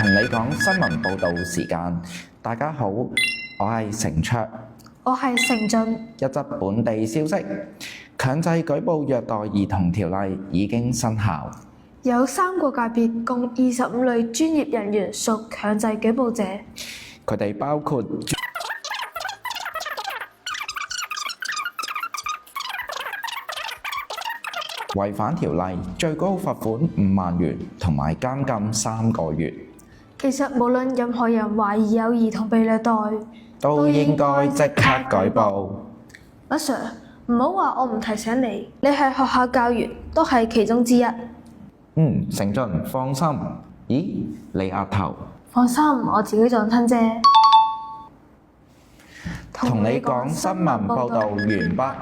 同你講新聞報導時間。大家好，我係程卓。我係程俊。一則本地消息：強制舉報虐待兒童條例已經生效。有3個界別共25類專業人員屬強制舉報者。佢哋包括違反條例，最高罰款5萬元，同埋監禁3個月。其實無論任何人懷疑有兒童被虐待，都應該即刻舉報。阿 Sir， 唔好話我唔提醒你，你係學校教員，都係其中之一。程俊，放心。咦，你額頭？放心，我自己撞親啫。同你講新聞報導完畢。